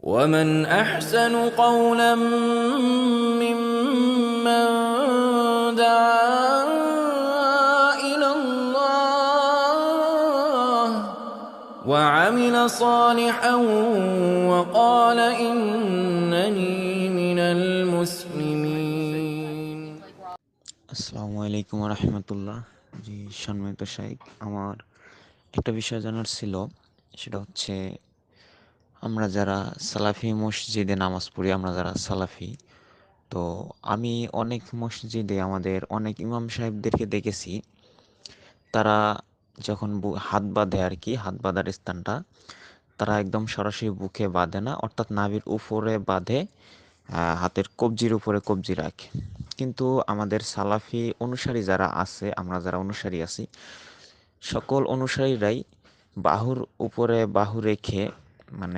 ومن أحسن قولا ممن دعا إلى الله وعمل صالحا وقال إنني من المسلمين. আসসালামু আলাইকুম রহমতুল্লাহ। জি, সম্মানিত শাইখ, আমার একটা বিষয় জানার ছিল। সেটা হচ্ছে, আমরা যারা সালাফি মসজিদে নামাজ পড়ি, আমরা যারা সালাফি, তো আমি অনেক মসজিদে আমাদের অনেক ইমাম সাহেবদেরকে দেখেছি। তারা যখন হাত বাঁধে আর কি, হাত বাঁধার স্থানটা তারা একদম সরাসরি বুকে বাঁধে না, অর্থাৎ নাভির উপরে বাঁধে, হাতের কবজির উপরে কবজি রাখে। কিন্তু আমাদের সালাফি অনুসারী যারা আছে, আমরা যারা অনুসারী আছি, সকল অনুসারীরাই বাহুর উপরে বাহু রেখে, মানে